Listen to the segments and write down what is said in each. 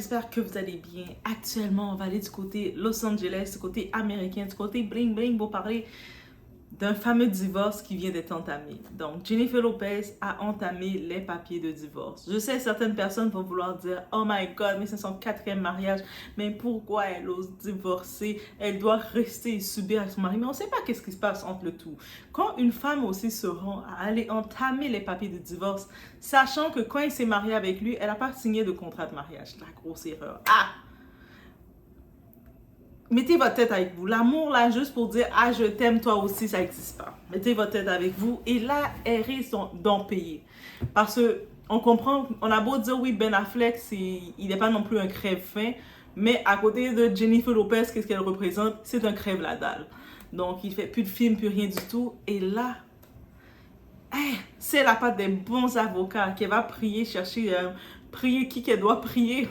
j'espère que vous allez bien. Actuellement, on va aller du côté Los Angeles, du côté américain, du côté bling bling pour parler d'un fameux divorce qui vient d'être entamé. Donc, Jennifer Lopez a entamé les papiers de divorce. Je sais, certaines personnes vont vouloir dire « Oh my God, mais c'est son 4e mariage. Mais pourquoi elle ose divorcer? Elle doit rester et subir avec son mari. » Mais on ne sait pas qu'est-ce qui se passe entre le tout. Quand une femme aussi se rend à aller entamer les papiers de divorce, sachant que quand elle s'est mariée avec lui, elle n'a pas signé de contrat de mariage. La grosse erreur. Ah! Mettez votre tête avec vous. L'amour, là, juste pour dire « Ah, je t'aime, toi aussi », ça n'existe pas. Mettez votre tête avec vous. Et là, elle risque d'en payer. Parce que, on comprend, on a beau dire, oui, Ben Affleck, il n'est pas non plus un crève-faim. Mais à côté de Jennifer Lopez, qu'est-ce qu'elle représente? C'est un crève-la-dalle. Donc, il ne fait plus de films, plus rien du tout. Et là, c'est la part des bons avocats qui va prier, chercher, prier qui qu'elle doit prier.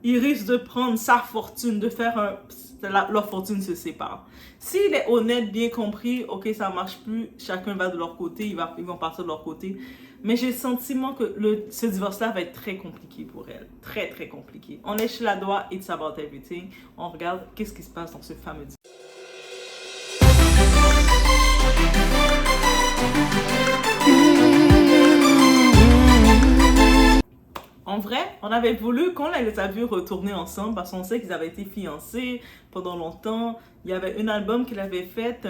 Il risque de prendre sa fortune, de faire leur fortune se sépare. S'il est honnête, bien compris, ok, ça ne marche plus, chacun va de leur côté, ils vont partir de leur côté. Mais j'ai le sentiment que ce divorce-là va être très compliqué pour elle. Très, très compliqué. On est chez la doigt, it's about everything. On regarde qu'est-ce qui se passe dans ce fameux divorce. En vrai, on avait voulu qu'on les a vus retourner ensemble parce qu'on sait qu'ils avaient été fiancés pendant longtemps. Il y avait un album qu'il avait fait,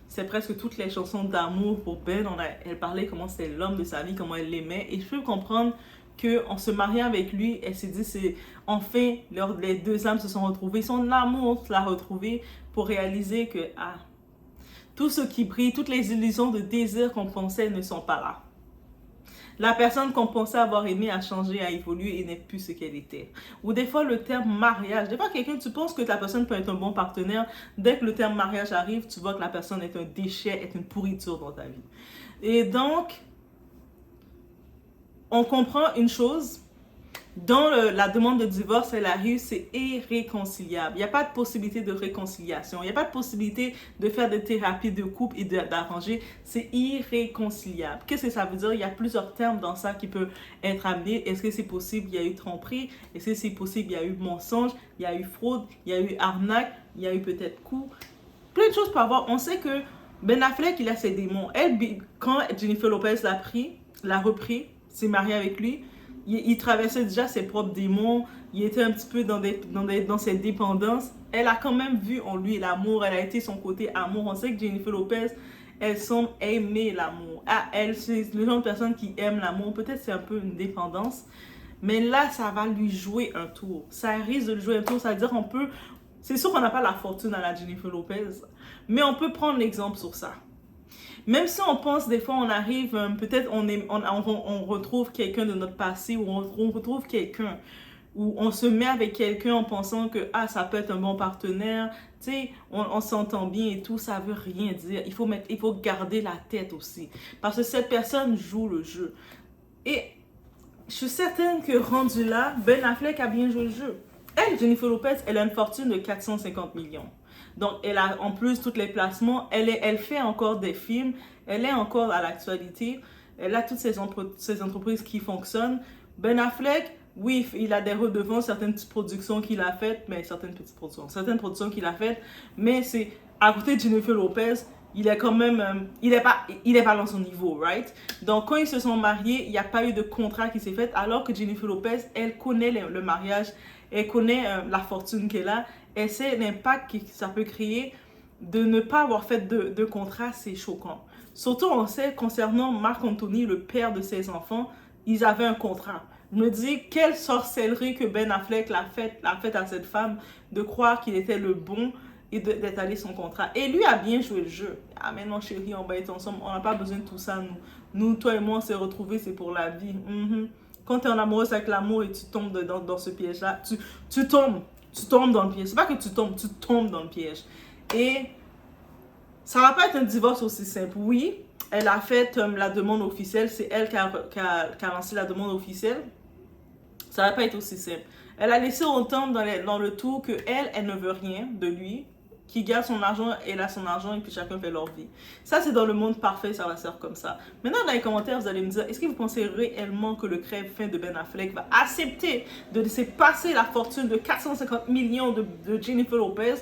c'est presque toutes les chansons d'amour pour Ben. Elle parlait comment c'était l'homme de sa vie, comment elle l'aimait. Et je peux comprendre qu'en se mariant avec lui, elle s'est dit, c'est enfin, les deux âmes se sont retrouvées. Son amour l'a retrouvé pour réaliser que tout ce qui brille, toutes les illusions de désir qu'on pensait ne sont pas là. La personne qu'on pensait avoir aimé a changé, a évolué et n'est plus ce qu'elle était. Ou des fois, le terme mariage. Des fois, tu penses que la personne peut être un bon partenaire. Dès que le terme mariage arrive, tu vois que la personne est un déchet, est une pourriture dans ta vie. Et donc, on comprend une chose. Dans la demande de divorce, elle arrive, c'est irréconciliable. Il n'y a pas de possibilité de réconciliation. Il n'y a pas de possibilité de faire des thérapies de couple et d'arranger. C'est irréconciliable. Qu'est-ce que ça veut dire? Il y a plusieurs termes dans ça qui peuvent être amenés. Est-ce que c'est possible? Il y a eu tromperie. Est-ce que c'est possible? Il y a eu mensonge. Il y a eu fraude. Il y a eu arnaque. Il y a eu peut-être coup. Plein de choses pour avoir. On sait que Ben Affleck, il a ses démons. Quand Jennifer Lopez l'a repris, s'est mariée avec lui, il traversait déjà ses propres démons, il était un petit peu dans ses dépendances. Elle a quand même vu en lui l'amour, elle a été son côté amour. On sait que Jennifer Lopez, elle semble aimer l'amour. Elle, c'est le genre de personne qui aime l'amour. Peut-être c'est un peu une dépendance, mais là, ça va lui jouer un tour. Ça risque de lui jouer un tour, c'est-à-dire c'est sûr qu'on n'a pas la fortune à la Jennifer Lopez, mais on peut prendre l'exemple sur ça. Même si on pense, des fois, on arrive, peut-être on retrouve quelqu'un de notre passé ou on retrouve quelqu'un ou on se met avec quelqu'un en pensant que ça peut être un bon partenaire, tu sais, on s'entend bien et tout, ça veut rien dire. Il faut garder la tête aussi parce que cette personne joue le jeu. Et je suis certaine que rendu là, Ben Affleck a bien joué le jeu. Elle, Jennifer Lopez, elle a une fortune de 450 millions. Donc, elle a en plus tous les placements. Elle fait encore des films. Elle est encore à l'actualité. Elle a toutes ces entreprises qui fonctionnent. Ben Affleck, oui, il a des redevances, certaines petites productions qu'il a faites, mais certaines productions qu'il a faites. Mais c'est à côté de Jennifer Lopez, il est quand même, il est pas dans son niveau, right? Donc, quand ils se sont mariés, il n'y a pas eu de contrat qui s'est fait, alors que Jennifer Lopez, elle connaît le mariage, elle connaît la fortune qu'elle a, elle sait l'impact que ça peut créer de ne pas avoir fait de contrat, c'est choquant. Surtout, on sait, concernant Marc Anthony, le père de ses enfants, ils avaient un contrat. Je me dis, quelle sorcellerie que Ben Affleck l'a faite à cette femme de croire qu'il était le bon et d'étaler son contrat. Et lui a bien joué le jeu. Ah, mais non, chérie, on va être ensemble. On n'a pas besoin de tout ça, nous. Nous, toi et moi, on s'est retrouvés, c'est pour la vie. Quand tu es en amoureuse avec l'amour et tu tombes dans ce piège-là, tu tombes dans le piège. C'est pas que tu tombes dans le piège. Et ça va pas être un divorce aussi simple. Oui, elle a fait la demande officielle. C'est elle qui a lancé la demande officielle. Ça va pas être aussi simple. Elle a laissé entendre dans le tout que elle ne veut rien de lui. qui garde son argent, elle a son argent et puis chacun fait leur vie. Ça, c'est dans le monde parfait, ça va se faire comme ça. Maintenant, dans les commentaires, vous allez me dire, est-ce que vous pensez réellement que le crève-faim de Ben Affleck va accepter de laisser passer la fortune de 450 millions de Jennifer Lopez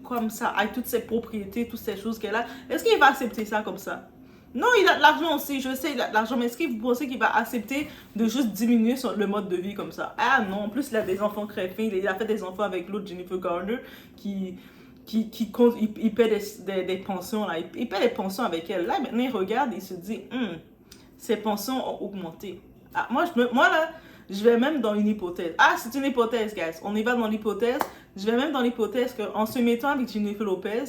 comme ça, avec toutes ses propriétés, toutes ces choses qu'elle a? Est-ce qu'il va accepter ça comme ça? Non, il a de l'argent aussi, je sais, il a de l'argent, mais est-ce que vous pensez qu'il va accepter de juste diminuer le mode de vie comme ça? Ah non, en plus, il a des enfants crève-faim, il a fait des enfants avec l'autre Jennifer Garner qui compte, il paie des pensions, là. Il paie des pensions avec elle. Là, maintenant, il regarde et il se dit, ses pensions ont augmenté. Ah, moi, là, je vais même dans une hypothèse. Ah, c'est une hypothèse, guys. On y va dans l'hypothèse. Je vais même dans l'hypothèse qu'en se mettant avec Jennifer Lopez,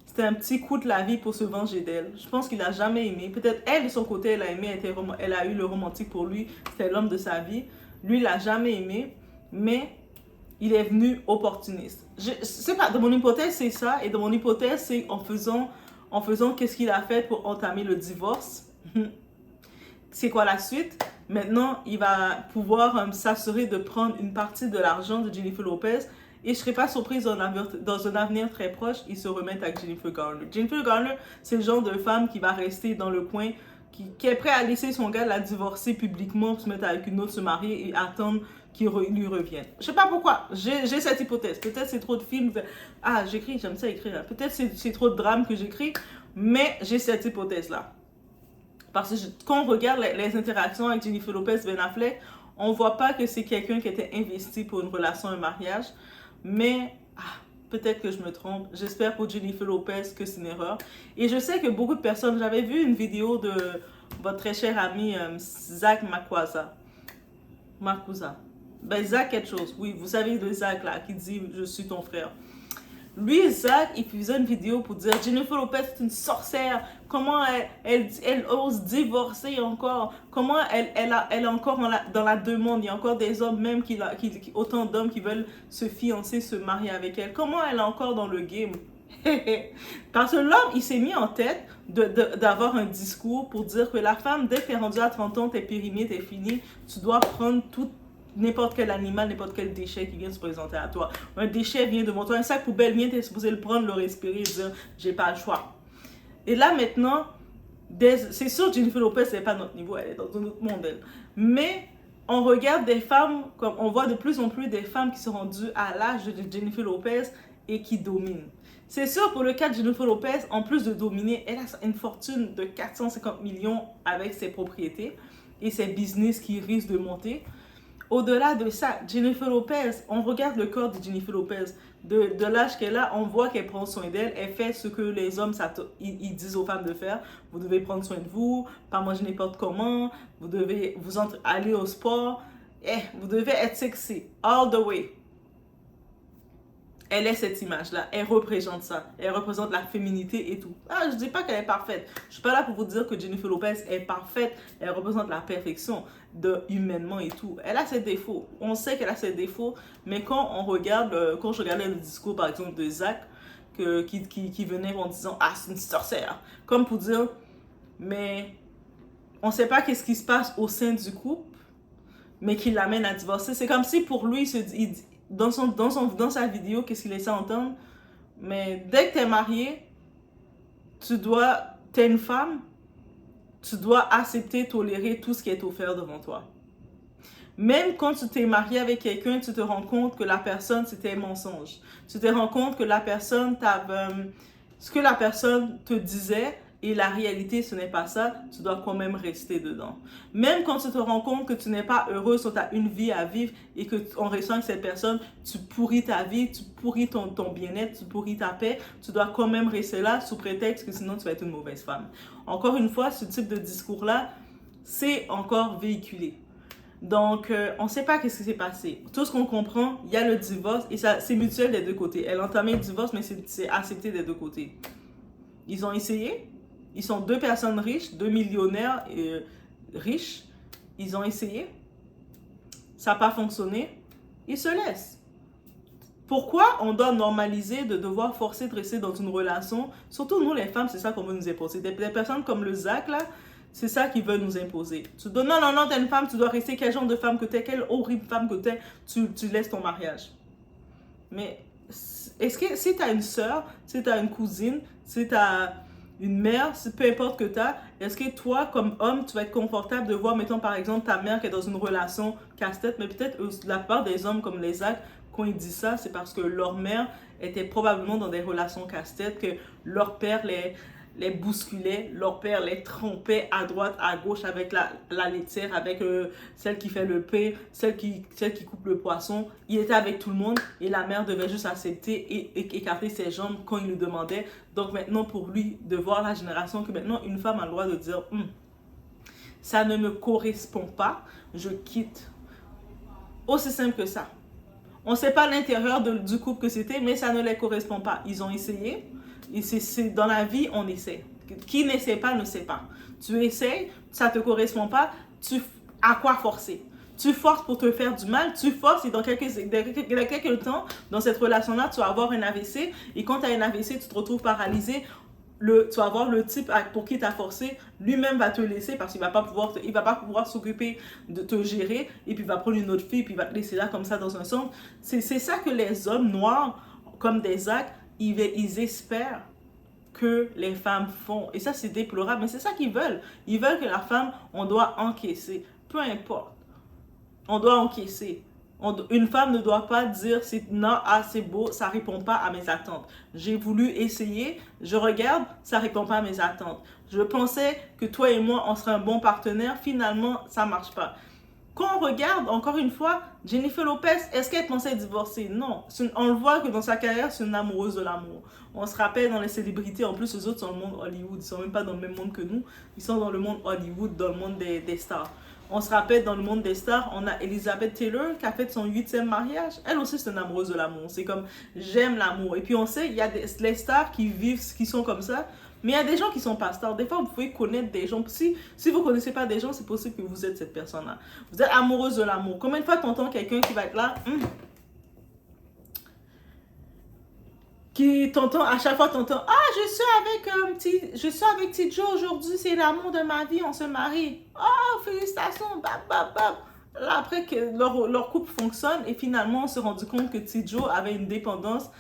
c'était un petit coup de la vie pour se venger d'elle. Je pense qu'il n'a jamais aimé. Peut-être elle, de son côté, elle a aimé, elle a eu le romantique pour lui. C'était l'homme de sa vie. Lui, il n'a jamais aimé. Mais il est venu opportuniste. C'est pas, de mon hypothèse, c'est ça. Et de mon hypothèse, c'est en faisant qu'est-ce qu'il a fait pour entamer le divorce. C'est quoi la suite? Maintenant, il va pouvoir s'assurer de prendre une partie de l'argent de Jennifer Lopez. Et je ne serais pas surprise dans un avenir très proche, il se remette avec Jennifer Garner. Jennifer Garner, c'est le genre de femme qui va rester dans le coin, qui est prêt à laisser son gars la divorcer publiquement, se mettre avec une autre, se marier et attendre qu'il lui revienne. Je sais pas pourquoi, j'ai cette hypothèse. Peut-être c'est trop de films. Ah, j'écris, j'aime ça écrire. Peut-être c'est trop de drames que j'écris, mais j'ai cette hypothèse-là. Parce que quand on regarde les interactions avec Jennifer Lopez et Ben Affleck, on ne voit pas que c'est quelqu'un qui était investi pour une relation, un mariage. Mais peut-être que je me trompe. J'espère pour Jennifer Lopez que c'est une erreur. Et je sais que beaucoup de personnes... J'avais vu une vidéo de votre très cher ami Zach Makuza. Ben, Zach quelque chose. Oui, vous savez le Zach là qui dit « Je suis ton frère ». Lui, Zach, il faisait une vidéo pour dire Jennifer Lopez est une sorcière. Comment elle ose divorcer encore. Comment elle est encore dans la demande. Il y a encore des hommes, même autant d'hommes qui veulent se fiancer, se marier avec elle. Comment elle est encore dans le game. Parce que l'homme, il s'est mis en tête d'avoir un discours pour dire que la femme, dès que tu es rendue à 30 ans, t'es périmée, t'es fini, tu dois prendre n'importe quel animal, n'importe quel déchet qui vient se présenter à toi. Un déchet vient devant toi, un sac poubelle vient, tu es supposé le prendre, le respirer et dire j'ai pas le choix. Et là maintenant, c'est sûr Jennifer Lopez n'est pas notre niveau, elle est dans un autre monde elle. Mais on regarde des femmes, comme on voit de plus en plus des femmes qui sont rendues à l'âge de Jennifer Lopez et qui dominent. C'est sûr pour le cas de Jennifer Lopez, en plus de dominer, elle a une fortune de 450 millions avec ses propriétés et ses business qui risquent de monter. Au-delà de ça, Jennifer Lopez, on regarde le corps de Jennifer Lopez. De l'âge qu'elle a, on voit qu'elle prend soin d'elle. Elle fait ce que les hommes ils disent aux femmes de faire. Vous devez prendre soin de vous, pas manger n'importe comment. Vous devez aller au sport. Vous devez être sexy, all the way. Elle est cette image-là, elle représente ça, elle représente la féminité et tout. Ah, je dis pas qu'elle est parfaite, je suis pas là pour vous dire que Jennifer Lopez est parfaite, elle représente la perfection humainement et tout. Elle a ses défauts, on sait qu'elle a ses défauts, mais quand je regardais le discours par exemple de Zach, qui venait en disant « Ah, c'est une sorcière », comme pour dire, mais on sait pas qu'est-ce qui se passe au sein du couple, mais qui l'amène à divorcer. C'est comme si pour lui, dans sa vidéo, qu'est-ce qu'il laissait entendre? Mais dès que tu es marié, t'es une femme, tu dois accepter, tolérer tout ce qui est offert devant toi. Même quand tu t'es marié avec quelqu'un, tu te rends compte que la personne, c'était un mensonge. Tu te rends compte que la personne, ce que la personne te disait, et la réalité, ce n'est pas ça, tu dois quand même rester dedans. Même quand tu te rends compte que tu n'es pas heureux, tu as une vie à vivre et qu'en restant avec cette personne, tu pourris ta vie, tu pourris ton bien-être, tu pourris ta paix, tu dois quand même rester là sous prétexte que sinon tu vas être une mauvaise femme. Encore une fois, ce type de discours-là, c'est encore véhiculé. Donc, on ne sait pas qu'est-ce qui s'est passé. Tout ce qu'on comprend, il y a le divorce et c'est mutuel des deux côtés. Elle a entamé le divorce, mais c'est accepté des deux côtés. Ils ont essayé. Ils sont deux personnes riches, deux millionnaires riches. Ils ont essayé. Ça n'a pas fonctionné. Ils se laissent. Pourquoi on doit normaliser de devoir forcer de rester dans une relation? Surtout nous les femmes, c'est ça qu'on veut nous imposer. Des personnes comme le Zach là, c'est ça qu'ils veulent nous imposer. Tu dis non, t'es une femme, tu dois rester. Quel genre de femme que t'es? Quelle horrible femme que t'es? Tu laisses ton mariage. Mais est-ce que si tu as une soeur, si tu as une cousine, si tu as une mère, peu importe que tu as, est-ce que toi, comme homme, tu vas être confortable de voir, mettons par exemple, ta mère qui est dans une relation casse-tête, mais peut-être la plupart des hommes comme les Zach, quand ils disent ça, c'est parce que leur mère était probablement dans des relations casse-tête, que leur père les bousculait, leur père les trompait à droite, à gauche avec la laitière, avec celle qui fait le pain, celle qui coupe le poisson. Il était avec tout le monde et la mère devait juste accepter et écarter ses jambes quand il lui demandait. Donc maintenant, pour lui, de voir la génération que maintenant, une femme a le droit de dire ça ne me correspond pas, je quitte. Aussi simple que ça. On ne sait pas l'intérieur du couple que c'était, mais ça ne les correspond pas. Ils ont essayé. Et dans la vie, on essaie. Qui n'essaie pas ne sait pas. Tu essaies, ça ne te correspond pas, à quoi forcer? Tu forces pour te faire du mal, tu forces et dans quelques temps, dans cette relation-là, tu vas avoir un AVC. Et quand tu as un AVC, tu te retrouves paralysé. Tu vas voir le type pour qui tu as forcé, lui-même va te laisser parce qu'il va pas pouvoir s'occuper de te gérer et puis il va prendre une autre fille et puis il va te laisser là comme ça dans un centre. C'est ça que les hommes noirs, comme des actes, ils espèrent que les femmes font. Et ça, c'est déplorable, mais c'est ça qu'ils veulent. Ils veulent que la femme, on doit encaisser. Peu importe. On doit encaisser. Une femme ne doit pas dire non, c'est beau, ça répond pas à mes attentes. J'ai voulu essayer, je regarde, ça répond pas à mes attentes. Je pensais que toi et moi, on serait un bon partenaire, finalement, ça marche pas. Quand on regarde, encore une fois, Jennifer Lopez, est-ce qu'elle pensait divorcer? Non. On le voit que dans sa carrière, c'est une amoureuse de l'amour. On se rappelle dans les célébrités, en plus, les autres sont dans le monde Hollywood. Ils ne sont même pas dans le même monde que nous. Ils sont dans le monde Hollywood, dans le monde des stars. On se rappelle, dans le monde des stars, on a Elizabeth Taylor qui a fait son 8e mariage. Elle aussi, c'est une amoureuse de l'amour. C'est comme, j'aime l'amour. Et puis, on sait, il y a les stars qui vivent, qui sont comme ça. Mais il y a des gens qui sont pas stars. Des fois, vous pouvez connaître des gens. Si vous ne connaissez pas des gens, c'est possible que vous êtes cette personne-là. Vous êtes amoureuse de l'amour. Combien de fois t'entends quelqu'un qui va être là, qui t'entend, à chaque fois t'entends, je suis avec petit Joe aujourd'hui, c'est l'amour de ma vie, on se marie. Oh, félicitations, bap, bap, bap. Là, après que leur couple fonctionne et finalement on s'est rendu compte que petit Joe avait une dépendance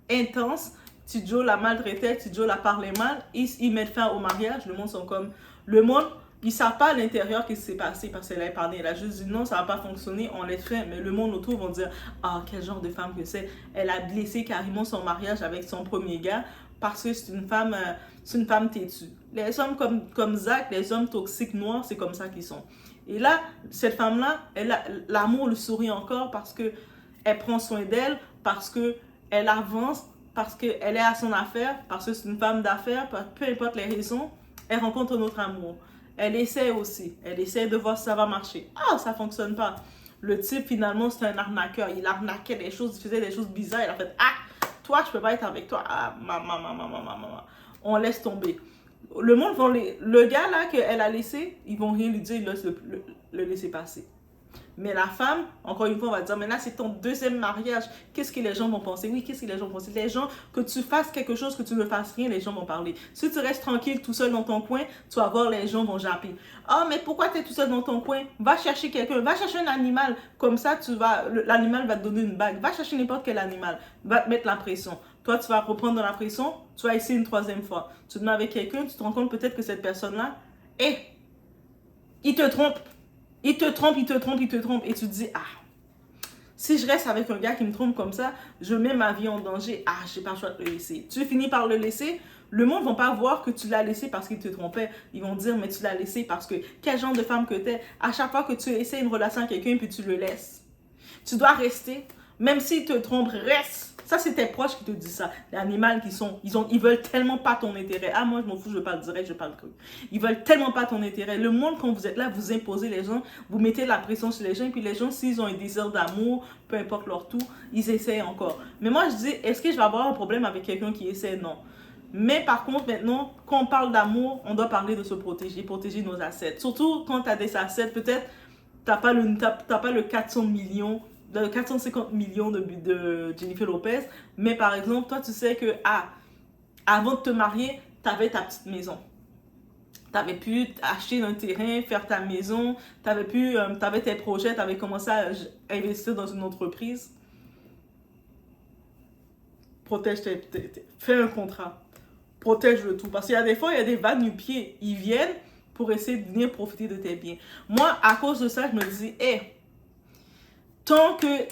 intense. Petit Joe la maltraitait, petit Joe la parlait mal, ils mettent fin au mariage, le monde sont comme, le monde, ils savent pas à l'intérieur ce qui s'est passé parce qu'elle a parlé, elle a juste dit non, ça va pas fonctionner, on laisse faire, mais le monde autour vont dire, quel genre de femme que c'est, elle a blessé carrément son mariage avec son premier gars parce que c'est une femme têtue. Les hommes comme Zach, les hommes toxiques noirs, c'est comme ça qu'ils sont. Et là, cette femme-là, l'amour lui sourit encore parce que elle prend soin d'elle, parce que elle avance, parce qu'elle est à son affaire, parce que c'est une femme d'affaires, peu importe les raisons, elle rencontre notre amour. Elle essaie aussi. Elle essaie de voir si ça va marcher. Ça fonctionne pas. Le type, finalement, c'est un arnaqueur. Il arnaquait des choses, il faisait des choses bizarres. Il a fait, toi, je peux pas être avec toi. On laisse tomber. Le monde le gars là qu'elle a laissé, ils vont rien lui dire, ils laissent le laisser passer. Mais la femme, encore une fois, on va dire, mais là, c'est ton 2e mariage. Qu'est-ce que les gens vont penser? Oui, qu'est-ce que les gens vont penser? Les gens, que tu fasses quelque chose, que tu ne fasses rien, les gens vont parler. Si tu restes tranquille tout seul dans ton coin, tu vas voir, les gens vont japper. Mais pourquoi tu es tout seul dans ton coin? Va chercher quelqu'un, va chercher un animal. Comme ça, l'animal va te donner une bague. Va chercher n'importe quel animal. Va te mettre la pression. Toi, tu vas reprendre dans la pression, tu vas essayer une 3e fois. Tu te mets avec quelqu'un, tu te rends compte peut-être que cette personne-là, il te trompe. Il te trompe. Et tu te dis, si je reste avec un gars qui me trompe comme ça, je mets ma vie en danger. J'ai pas le choix de le laisser. Tu finis par le laisser. Le monde ne va pas voir que tu l'as laissé parce qu'il te trompait. Ils vont dire, mais tu l'as laissé parce que quel genre de femme que t'es. À chaque fois que tu essaies une relation avec quelqu'un, puis tu le laisses. Tu dois rester. Même s'il te trompe, reste. Ça, c'est tes proches qui te disent ça. Les animaux ils veulent tellement pas ton intérêt. Moi, je m'en fous, je parle direct, je parle cru. Ils veulent tellement pas ton intérêt. Le monde, quand vous êtes là, vous imposez les gens, vous mettez la pression sur les gens, et puis les gens, s'ils ont un désir d'amour, peu importe leur tout, ils essayent encore. Mais moi, je dis, est-ce que je vais avoir un problème avec quelqu'un qui essaie? Non. Mais par contre, maintenant, quand on parle d'amour, on doit parler de se protéger nos assets. Surtout quand tu as des assets, peut-être, tu n'as pas le 400 millions, de 450 millions de Jennifer Lopez, mais par exemple, toi, tu sais que avant de te marier, tu avais ta petite maison. Tu avais pu acheter un terrain, faire ta maison, tu avais tes projets, tu avais commencé à investir dans une entreprise. fais un contrat. Protège le tout. Parce qu'il y a des fois, il y a des va-nu-pieds. Ils viennent pour essayer de venir profiter de tes biens. Moi, à cause de ça, je me dis, tant que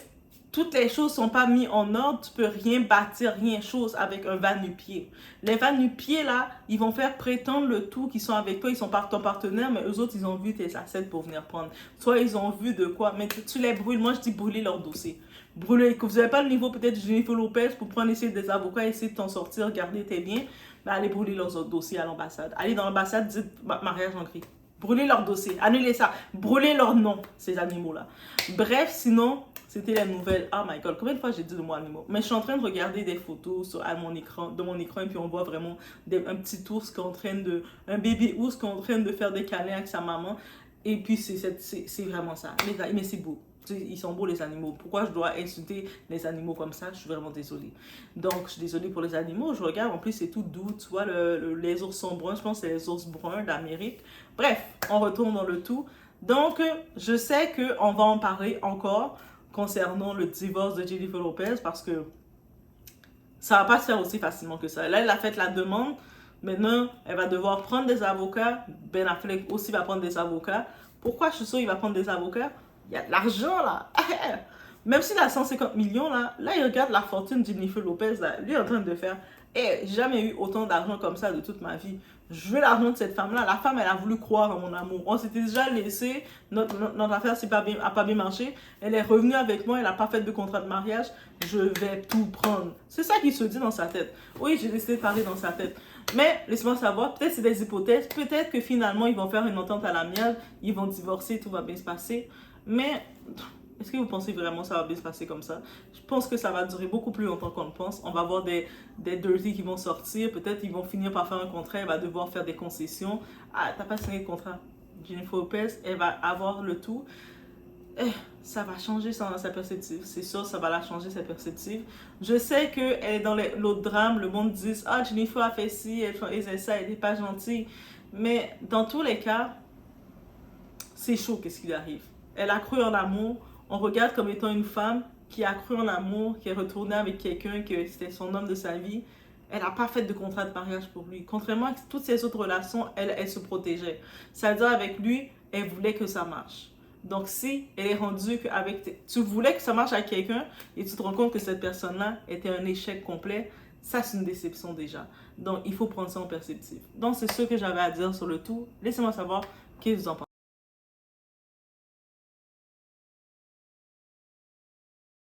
toutes les choses sont pas mises en ordre, tu peux rien bâtir, rien chose avec un va-nu-pied. Les va-nu-pieds, là, ils vont faire prétendre le tout qu'ils sont avec toi, ils sont ton partenaire, mais eux autres, ils ont vu tes assets pour venir prendre. Soit ils ont vu de quoi, mais tu les brûles. Moi, je dis brûler leur dossier. Brûler, que vous n'avez pas le niveau peut-être de Jennifer Lopez pour prendre essayer des avocats, essayer de t'en sortir, garder tes biens, ben allez brûler leurs autres dossiers à l'ambassade. Allez dans l'ambassade, dites mariage en gris. Brûlez leur dossier, annulez ça, brûlez leur nom, ces animaux-là. Bref, sinon, c'était la nouvelle. Oh my god, combien de fois j'ai dit le mot animaux? Mais je suis en train de regarder des photos de mon écran, et puis on voit vraiment un petit ours qui est en train de, un bébé ours qui est en train de faire des câlins avec sa maman. Et puis c'est vraiment ça. Mais c'est beau. Ils sont beaux les animaux. Pourquoi je dois insulter les animaux comme ça? Je suis vraiment désolée. Donc, je suis désolée pour les animaux. Je regarde, en plus, c'est tout doux. Tu vois, les oursons bruns, je pense que c'est les ours bruns d'Amérique. Bref, on retourne dans le tout. Donc, je sais qu'on va en parler encore concernant le divorce de Jennifer Lopez parce que ça va pas se faire aussi facilement que ça. Là, elle a fait la demande. Maintenant, elle va devoir prendre des avocats. Ben Affleck aussi va prendre des avocats. Pourquoi je suis sûre qu'il va prendre des avocats? Il y a de l'argent là. Même s'il a 150 millions là, il regarde la fortune de Jennifer Lopez là. Lui est en train de faire. J'ai jamais eu autant d'argent comme ça de toute ma vie. Je veux l'argent de cette femme là. La femme, elle a voulu croire en mon amour. On s'était déjà laissé. Notre affaire n'a pas bien marché. Elle est revenue avec moi. Elle n'a pas fait de contrat de mariage. Je vais tout prendre. C'est ça qui se dit dans sa tête. Oui, j'ai décidé de parler dans sa tête. Mais laisse-moi savoir, peut-être c'est des hypothèses. Peut-être que finalement, ils vont faire une entente à l'amiable. Ils vont divorcer. Tout va bien se passer. Mais est-ce que vous pensez vraiment que ça va bien se passer comme ça? Je pense que ça va durer beaucoup plus longtemps qu'on le pense. On va avoir des dirty qui vont sortir. Peut-être ils vont finir par faire un contrat. Elle va devoir faire des concessions. Ah, t'as pas signé de contrat. Jennifer Lopez, elle va avoir le tout. Ça va changer sa perspective. C'est sûr, ça va la changer, sa perspective. Je sais qu'elle est dans l'autre drame. Le monde dit, ah, Jennifer a fait ci, elle faisait ça, elle n'est pas gentille. Mais dans tous les cas, c'est chaud qu'est-ce qui lui arrive. Elle a cru en l'amour. On regarde comme étant une femme qui a cru en l'amour, qui est retournée avec quelqu'un, que c'était son homme de sa vie. Elle n'a pas fait de contrat de mariage pour lui. Contrairement à toutes ses autres relations, elle se protégeait. C'est-à-dire avec lui, elle voulait que ça marche. Donc si elle est rendue qu'avec... Tu voulais que ça marche avec quelqu'un et tu te rends compte que cette personne-là était un échec complet, ça c'est une déception déjà. Donc il faut prendre ça en perspective. Donc c'est ce que j'avais à dire sur le tout. Laissez-moi savoir qu'est-ce que vous en pensez.